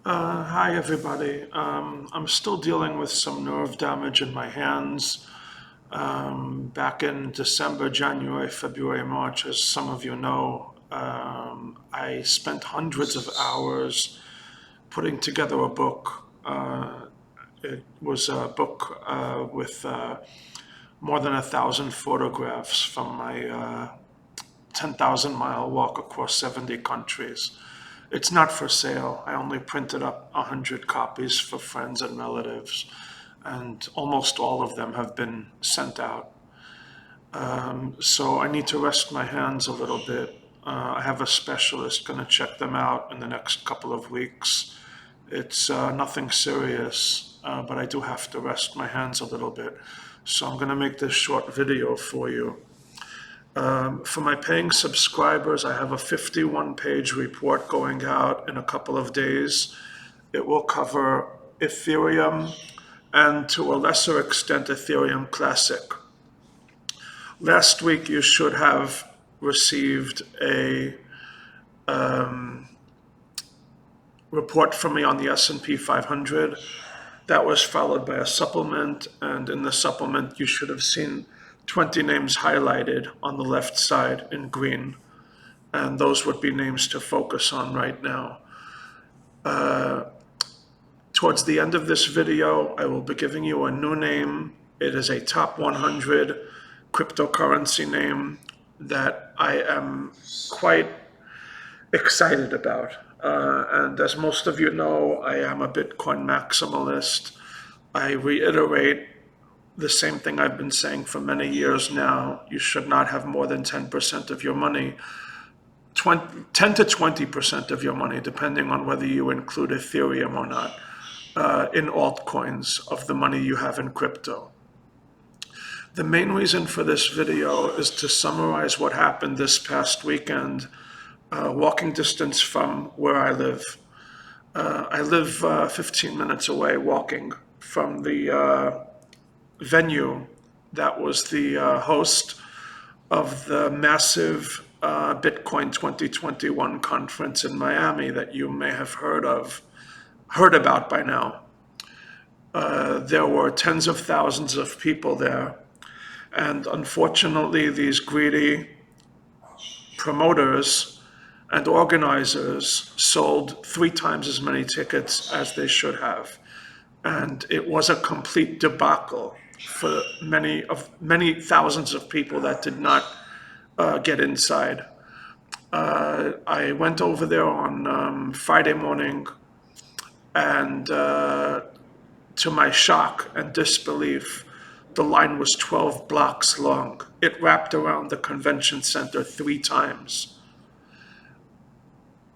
Hi, everybody. I'm still dealing with some nerve damage in my hands. Back in December, January, February, March, as some of you know, I spent hundreds of hours putting together a book. It was a book with more than 1,000 photographs from my 10,000-mile walk across 70 countries. It's not for sale. I only printed up 100 copies for friends and relatives, and almost all of them have been sent out. So I need to rest my hands a little bit. I have a specialist going to check them out in the next couple of weeks. It's nothing serious, but I do have to rest my hands a little bit. So I'm going to make this short video for you. For my paying subscribers, I have a 51-page report going out in a couple of days. It will cover Ethereum and, to a lesser extent, Ethereum Classic. Last week, you should have received a report from me on the S&P 500. That was followed by a supplement, and in the supplement, you should have seen 20 names highlighted on the left side in green, and those would be names to focus on right now. Towards the end of this video, I will be giving you a new name. It is a top 100 cryptocurrency name that I am quite excited about. And as most of you know, I am a Bitcoin maximalist. I reiterate the same thing I've been saying for many years now. You should not have more than 10% of your money, 10 to 20% of your money, depending on whether you include Ethereum or not, in altcoins of the money you have in crypto. The main reason for this video is to summarize what happened this past weekend, walking distance from where I live. I live 15 minutes away walking from the venue that was the host of the massive Bitcoin 2021 conference in Miami that you may have heard about by now. There were tens of thousands of people there, and unfortunately, these greedy promoters and organizers sold 3 times as many tickets as they should have. And it was a complete debacle for many thousands of people that did not get inside. I went over there on Friday morning, and to my shock and disbelief, the line was 12 blocks long. It wrapped around the convention center 3 times.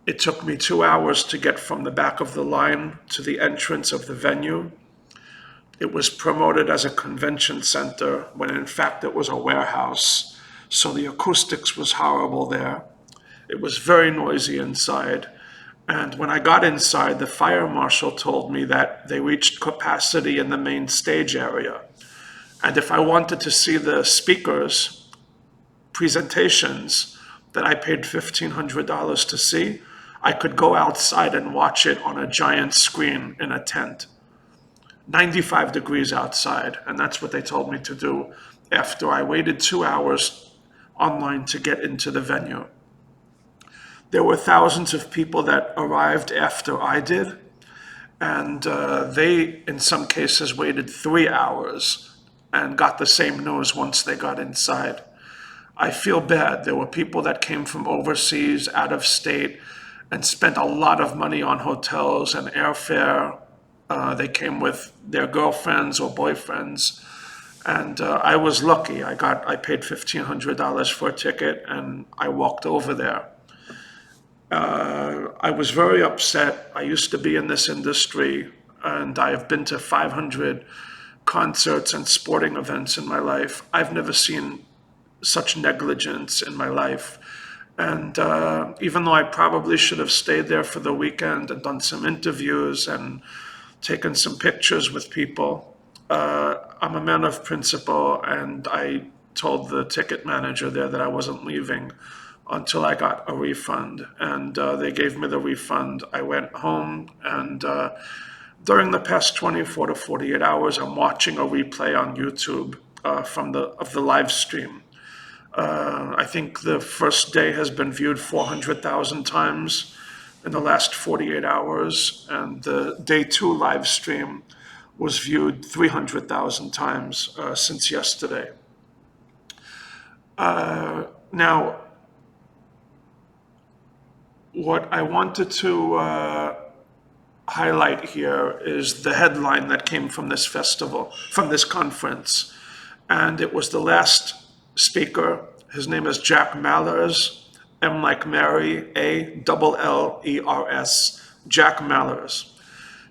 It took me 2 hours to get from the back of the line to the entrance of the venue. It was promoted as a convention center when in fact it was a warehouse. So the acoustics was horrible there. It was very noisy inside. And when I got inside, the fire marshal told me that they reached capacity in the main stage area. And if I wanted to see the speakers' presentations that I paid $1,500 to see, I could go outside and watch it on a giant screen in a tent. 95 degrees outside, and that's what they told me to do after I waited 2 hours online to get into the venue. There were thousands of people that arrived after I did, and they, in some cases, waited 3 hours and got the same news once they got inside. I feel bad. There were people that came from overseas, out of state, and spent a lot of money on hotels and airfare. They came with their girlfriends or boyfriends, and I was lucky. I paid $1,500 for a ticket, and I walked over there. I was very upset. I used to be in this industry, and I have been to 500 concerts and sporting events in my life. I've never seen such negligence in my life. And even though I probably should have stayed there for the weekend and done some interviews and taken some pictures with people, I'm a man of principle, and I told the ticket manager there that I wasn't leaving until I got a refund. And they gave me the refund. I went home, and during the past 24 to 48 hours, I'm watching a replay on YouTube of the live stream. I think the first day has been viewed 400,000 times in the last 48 hours, and the day 2 live stream was viewed 300,000 times since yesterday. Now, what I wanted to highlight here is the headline that came from this festival, from this conference. And it was the last speaker. His name is Jack Mallers, M like Mary, Allers, Jack Mallers.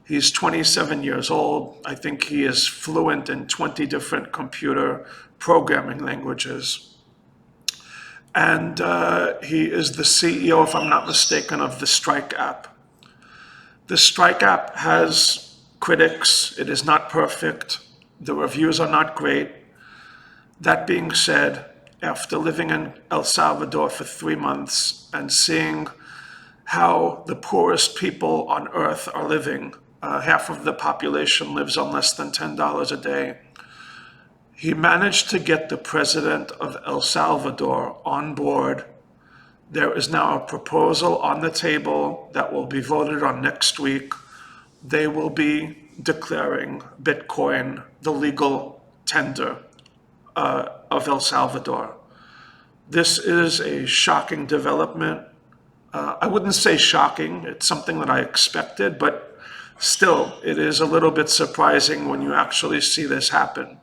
He's 27 years old. I think he is fluent in 20 different computer programming languages. And he is the CEO, if I'm not mistaken, of the Strike app. The Strike app has critics. It is not perfect. The reviews are not great. That being said, after living in El Salvador for 3 months and seeing how the poorest people on earth are living, half of the population lives on less than $10 a day, he managed to get the president of El Salvador on board. There is now a proposal on the table that will be voted on next week. They will be declaring Bitcoin the legal tender of El Salvador. This is a shocking development. I wouldn't say shocking. It's something that I expected, but still, it is a little bit surprising when you actually see this happen.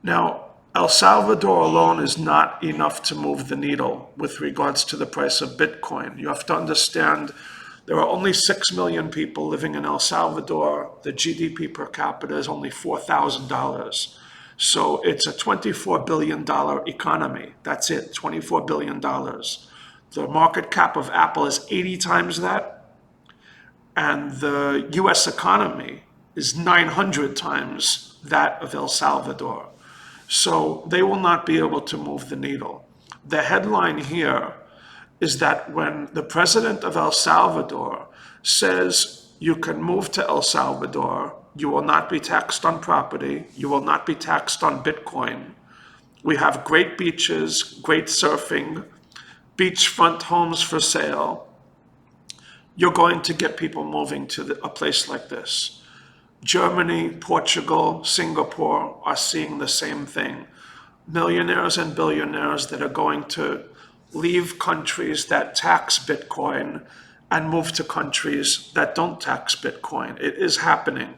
Now, El Salvador alone is not enough to move the needle with regards to the price of Bitcoin. You have to understand there are only 6 million people living in El Salvador. The GDP per capita is only $4,000. So it's a $24 billion economy. That's it, $24 billion. The market cap of Apple is 80 times that. And the US economy is 900 times that of El Salvador. So they will not be able to move the needle. The headline here is that when the president of El Salvador says you can move to El Salvador, you will not be taxed on property, you will not be taxed on Bitcoin. We have great beaches, great surfing, beachfront homes for sale. You're going to get people moving to a place like this. Germany, Portugal, Singapore are seeing the same thing. Millionaires and billionaires that are going to leave countries that tax Bitcoin and move to countries that don't tax Bitcoin. It is happening.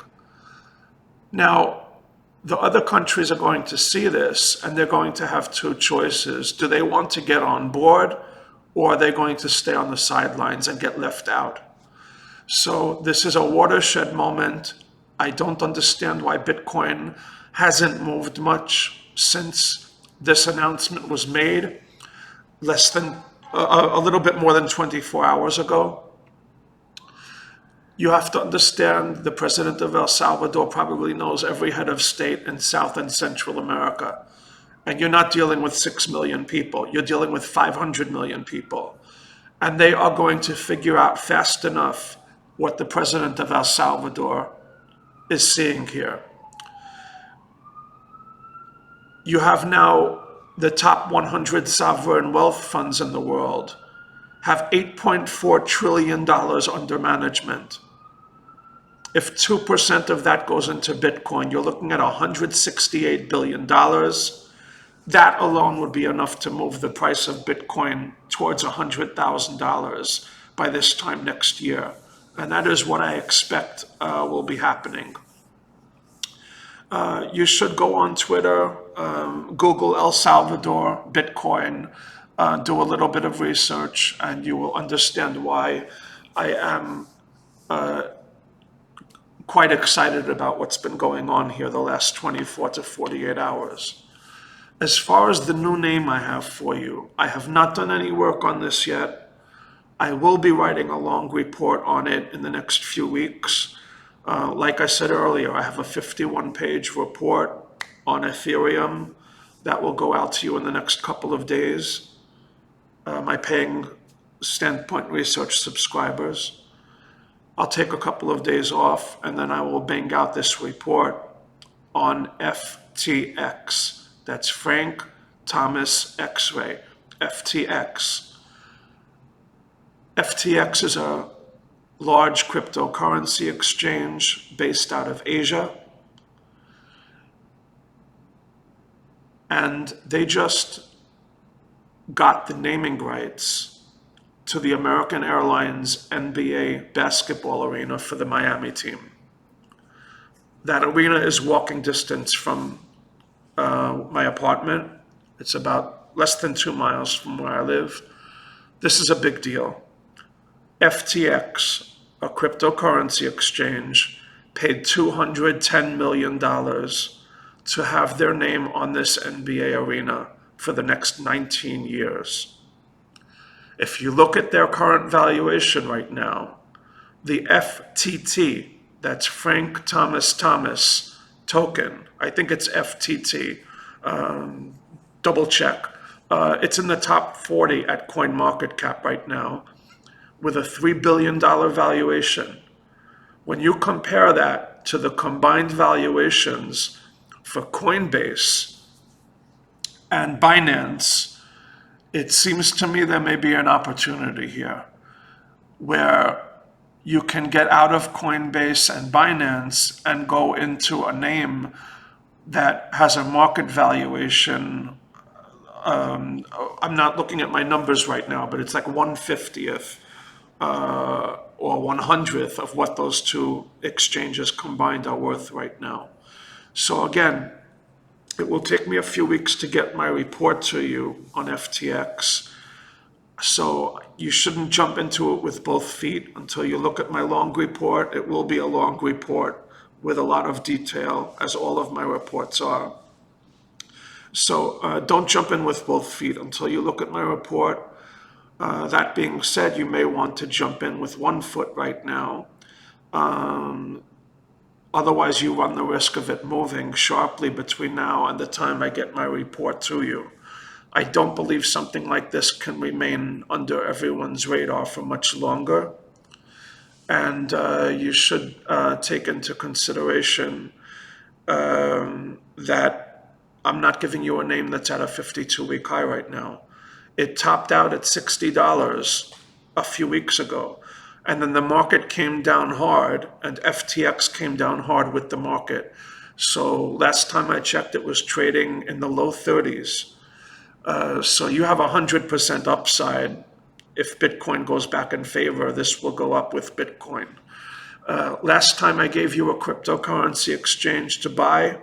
Now, the other countries are going to see this and they're going to have two choices. Do they want to get on board, or are they going to stay on the sidelines and get left out? So this is a watershed moment. I don't understand why Bitcoin hasn't moved much since this announcement was made less than a little bit more than 24 hours ago. You have to understand the president of El Salvador probably knows every head of state in South and Central America. And you're not dealing with 6 million people. You're dealing with 500 million people. And they are going to figure out fast enough what the president of El Salvador is seeing here. You have now the top 100 sovereign wealth funds in the world have $8.4 trillion under management. If 2% of that goes into Bitcoin, you're looking at $168 billion. That alone would be enough to move the price of Bitcoin towards $100,000 by this time next year. And that is what I expect will be happening. You should go on Twitter, Google El Salvador, Bitcoin, do a little bit of research, and you will understand why I am quite excited about what's been going on here the last 24 to 48 hours. As far as the new name I have for you, I have not done any work on this yet. I will be writing a long report on it in the next few weeks. Like I said earlier, I have a 51-page report on Ethereum that will go out to you in the next couple of days. my paying Standpoint Research subscribers. I'll take a couple of days off and then I will bang out this report on FTX. That's Frank Thomas X-ray, FTX. FTX is a large cryptocurrency exchange based out of Asia. And they just got the naming rights to the American Airlines NBA basketball arena for the Miami team. That arena is walking distance from my apartment. It's about less than 2 miles from where I live. This is a big deal. FTX, a cryptocurrency exchange, paid $210 million to have their name on this NBA arena for the next 19 years. If you look at their current valuation right now, the FTT, that's Frank Thomas Thomas token, I think it's FTT, double check. It's in the top 40 at CoinMarketCap right now with a $3 billion valuation. When you compare that to the combined valuations for Coinbase and Binance, it seems to me there may be an opportunity here where you can get out of Coinbase and Binance and go into a name that has a market valuation. I'm not looking at my numbers right now, but it's like 1/50th or 100th of what those two exchanges combined are worth right now. So again, it will take me a few weeks to get my report to you on FTX. So you shouldn't jump into it with both feet until you look at my long report. It will be a long report with a lot of detail, as all of my reports are. So don't jump in with both feet until you look at my report. That being said, you may want to jump in with 1 foot right now. Otherwise, you run the risk of it moving sharply between now and the time I get my report to you. I don't believe something like this can remain under everyone's radar for much longer. And you should take into consideration that I'm not giving you a name that's at a 52-week high right now. It topped out at $60 a few weeks ago. And then the market came down hard, and FTX came down hard with the market. So last time I checked, it was trading in the low 30s. So you have 100% upside. If Bitcoin goes back in favor, this will go up with Bitcoin. Last time I gave you a cryptocurrency exchange to buy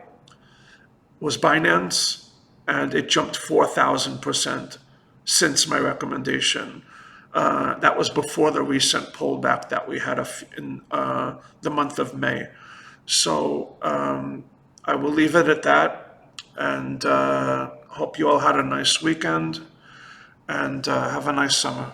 was Binance, and it jumped 4,000% since my recommendation. That was before the recent pullback that we had in the month of May. So I will leave it at that, and hope you all had a nice weekend, and have a nice summer.